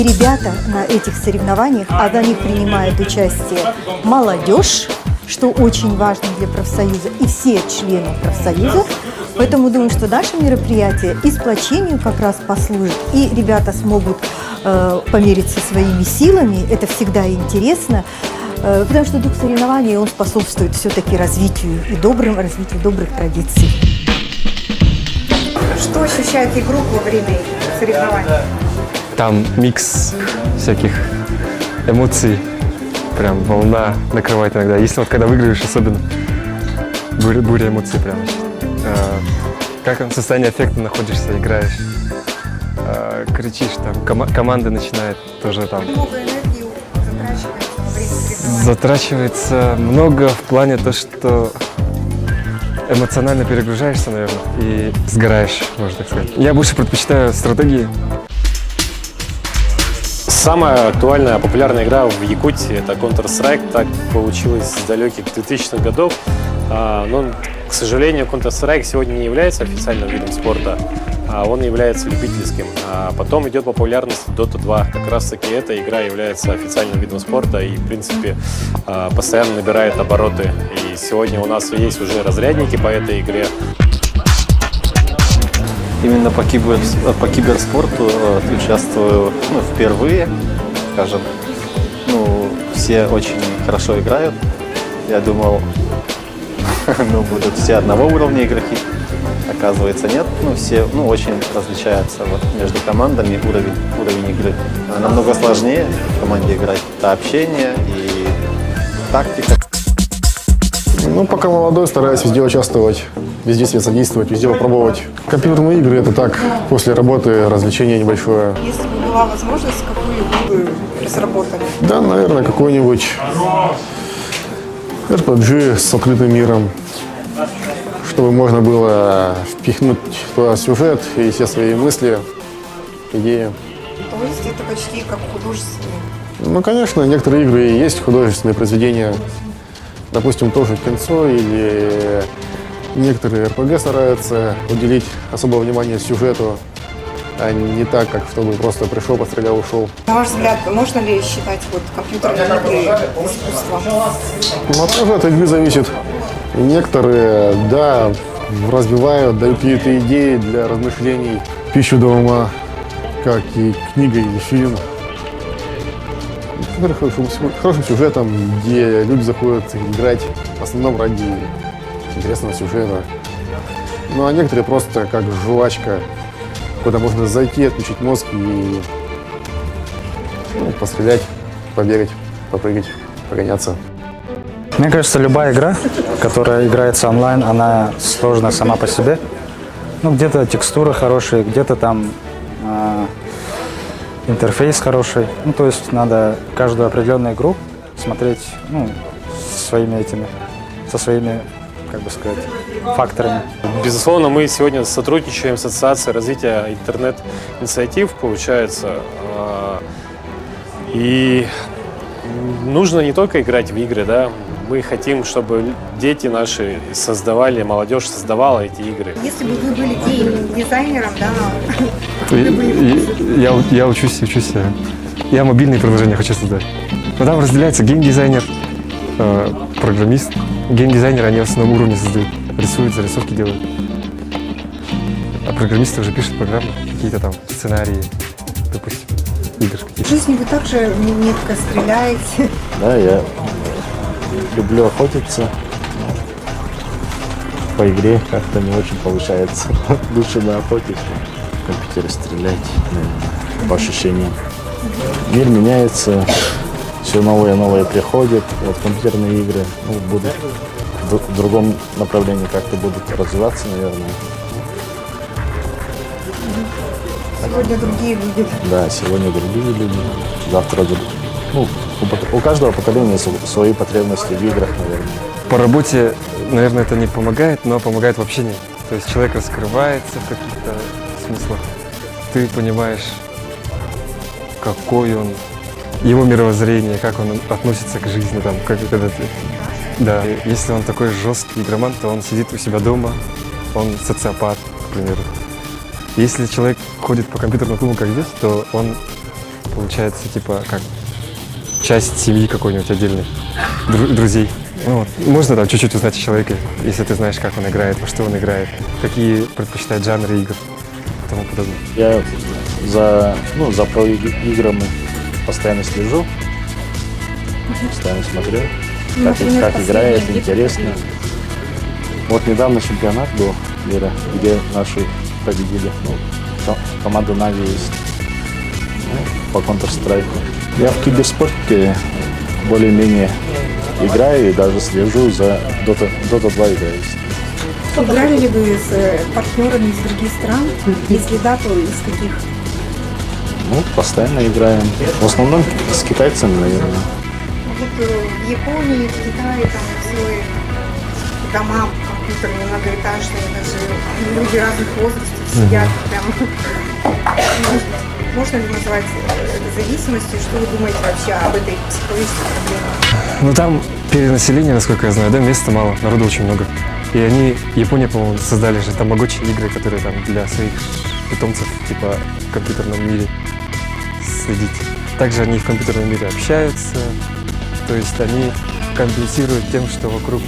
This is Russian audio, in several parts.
ребята на этих соревнованиях, а на них принимает участие молодежь, что очень важно для профсоюза, и все члены профсоюза. Поэтому думаю, что наше мероприятие и сплочению как раз послужит, и ребята смогут помериться своими силами. Это всегда интересно, потому что дух соревнований, он способствует все-таки развитию добрых традиций. Что ощущает игру во время соревнований? Там микс всяких эмоций, прям волна накрывает иногда. Если вот когда выиграешь, особенно буря эмоций прям. Как в состоянии аффекта находишься, играешь, кричишь, там команда начинает тоже там. Много энергии затрачивается во время соревнований? Затрачивается много в плане то, что эмоционально перегружаешься, наверное, и сгораешь, можно так сказать. Я больше предпочитаю стратегии. Самая актуальная, популярная игра в Якутии – это Counter-Strike. Так получилось с далеких 2000-х годов. Но, к сожалению, Counter-Strike сегодня не является официальным видом спорта, а он является любительским. А потом идет популярность Dota 2. Как раз-таки эта игра является официальным видом спорта и, в принципе, постоянно набирает обороты. И сегодня у нас есть уже разрядники по этой игре. Именно по киберспорту участвую впервые, скажем. Все очень хорошо играют. Я думал, будут все одного уровня игроки. Оказывается, нет. Все очень различаются между командами уровень игры. Намного сложнее в команде играть. Это общение и тактика. Пока молодой, стараюсь везде участвовать, везде себя задействовать, везде попробовать. Компьютерные игры – это так, после работы развлечение небольшое. Если бы была возможность, какую игру бы разработали? Да, наверное, какой-нибудь RPG с открытым миром, чтобы можно было впихнуть туда сюжет и все свои мысли, идеи. То есть это почти как художественные? Конечно, некоторые игры и есть художественные произведения. Допустим, тоже кинцо или некоторые РПГ стараются уделить особое внимание сюжету, а не так, как чтобы просто пришел, пострелял, ушел. На ваш взгляд, можно ли считать компьютерные игры искусством? Тоже от игры зависит. Некоторые, да, развивают, дают какие-то идеи для размышлений, пищу для ума, как и книга или фильм. Хорошим сюжетом, где люди заходят играть в основном ради интересного сюжета. А некоторые просто как жвачка, куда можно зайти, отключить мозг и пострелять, побегать, попрыгать, погоняться. Мне кажется, любая игра, которая играется онлайн, она сложна сама по себе. Где-то текстуры хорошие, где-то там интерфейс хороший. То есть надо каждую определенную игру смотреть со своими, факторами. Безусловно, мы сегодня сотрудничаем с Ассоциацией развития интернет-инициатив, получается. И нужно не только играть в игры, да. Мы хотим, чтобы дети наши создавали, молодежь создавала эти игры. Если бы вы были гейм-дизайнером, Я учусь. Я мобильные приложения хочу создать. Там разделяется гейм-дизайнер, программист. Гейм-дизайнеры, они в основном уровне создают, рисуют, зарисовки делают. А программисты уже пишут программы, какие-то там сценарии, допустим, игр какие-то. В жизни вы также метко стреляете? Да, я люблю охотиться. По игре как-то не очень получается. Лучше на охоте, в компьютере стрелять, по ощущениям. Мир меняется, все новые и новые приходят. Компьютерные игры будут в другом направлении как-то будут развиваться, наверное. Сегодня другие люди. Да, сегодня другие люди, завтра у каждого поколения свои потребности в играх, наверное. По работе, наверное, это не помогает, но помогает в общении. То есть человек раскрывается в каких-то смыслах. Ты понимаешь, какой он, его мировоззрение, как он относится к жизни, Да, если он такой жесткий игроман, то он сидит у себя дома, он социопат, к примеру. Если человек ходит по компьютерному клубу, как здесь, то он получается, типа, как часть семьи какой-нибудь отдельной, друзей. Ну, вот. Можно там чуть-чуть узнать о человеке, если ты знаешь, как он играет, во что он играет, какие предпочитает жанры игр и тому подобное. Я за про-играми постоянно слежу, постоянно смотрю, как играет, интересно. Вот недавно чемпионат был мира, где наши победили. Команда Нави есть по Counter-Strike. Я в киберспорте более-менее играю и даже слежу за Dota 2 играю. Играли ли вы с партнерами из других стран? Если да, то из каких? Ну, постоянно играем. В основном с китайцами, наверное. Вот в Японии, в Китае там целые дома компьютерные, многоэтажные, даже люди разных возрастов сидят прям. Можно ли назвать это зависимостью? Что вы думаете вообще об этой психологической проблеме? Ну там перенаселение, насколько я знаю, да, места мало, народу очень много. И Япония, по-моему, создали же тамагочи игры, которые там для своих питомцев, типа, в компьютерном мире следить. Также они в компьютерном мире общаются, то есть они компенсируют тем, что вокруг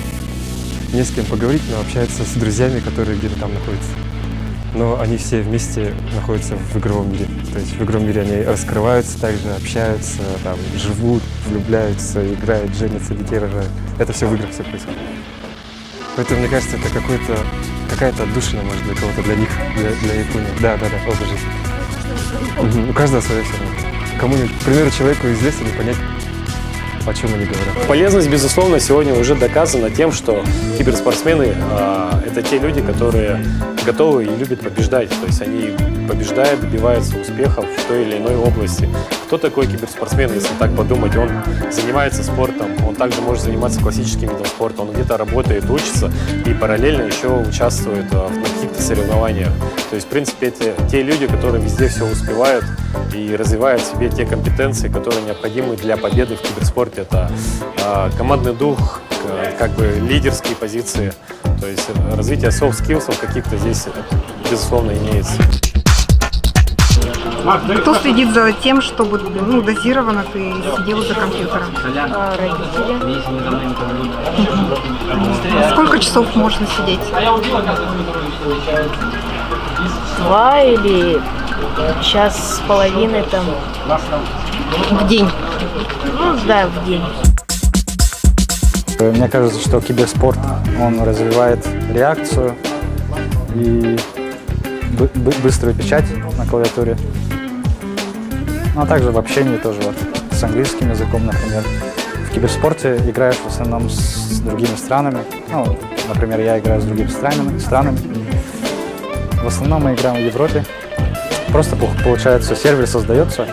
не с кем поговорить, но общаются с друзьями, которые где-то там находятся. Но они все вместе находятся в игровом мире. То есть в игровом мире они раскрываются, также общаются, там, живут, влюбляются, играют, женятся, детей рожают. Это все в играх все происходит. Поэтому, мне кажется, это какая-то отдушина, может, для кого-то, для них, для Японии. Да, образ жизни. У каждого свое все равно. Кому-нибудь, к примеру, человеку из леса не понять, о чем они говорят. Полезность, безусловно, сегодня уже доказана тем, что киберспортсмены это те люди, которые готовы и любят побеждать. То есть они побеждают, добиваются успехов в той или иной области. Кто такой киберспортсмен, если так подумать? Он занимается спортом, он также может заниматься классическим видом спорта, он где-то работает, учится и параллельно еще участвует в каких-то соревнованиях. То есть, в принципе, это те люди, которые везде все успевают и развивают в себе те компетенции, которые необходимы для победы в киберспорте. Это командный дух, как бы лидерские позиции, то есть развитие софт-скиллсов каких-то здесь, безусловно, имеется. Кто следит за тем, чтобы дозированно ты сидел за компьютером? Родители. Сколько часов можно сидеть? 2 или час с половиной там. В день? Ну да, в день. Мне кажется, что киберспорт, он развивает реакцию и быструю печать на клавиатуре. Ну, а также в общении тоже, вот, с английским языком, например. В киберспорте играешь в основном с другими странами. Ну, например, я играю с другими странами. В основном мы играем в Европе. Просто, получается, сервер создается,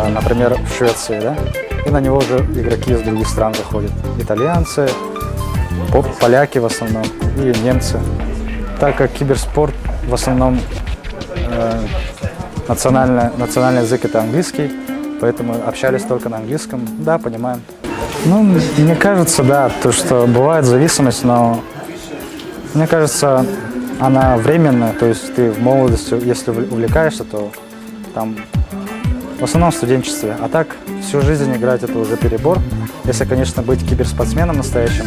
например, в Швеции, да? И на него уже игроки из других стран заходят. Итальянцы, поляки в основном и немцы. Так как киберспорт в основном национальный язык это английский, поэтому общались только на английском. Да, понимаем. Ну, мне кажется, да, то, что бывает зависимость, но мне кажется, она временная. То есть ты в молодости, если увлекаешься, то там в основном в студенчестве. А так всю жизнь играть это уже перебор. Если, конечно, быть киберспортсменом настоящим,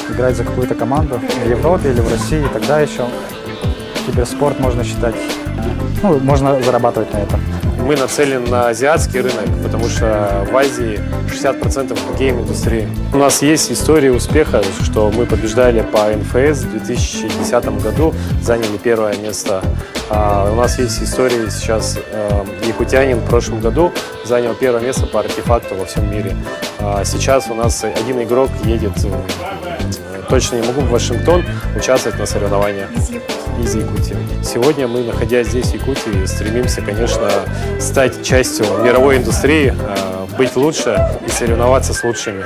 играть за какую-то команду в Европе или в России, тогда еще киберспорт можно считать, ну, можно зарабатывать на этом. Мы нацелены на азиатский рынок, потому что в Азии 60% гейм-индустрии. У нас есть история успеха, что мы побеждали по НФС в 2010 году, заняли первое место. У нас есть история сейчас, якутянин в прошлом году занял первое место по артефакту во всем мире. Сейчас у нас один игрок едет, точно не могу, в Вашингтон участвовать на соревнованиях из Якутии. Сегодня мы, находясь здесь, в Якутии, стремимся, конечно, стать частью мировой индустрии, быть лучше и соревноваться с лучшими.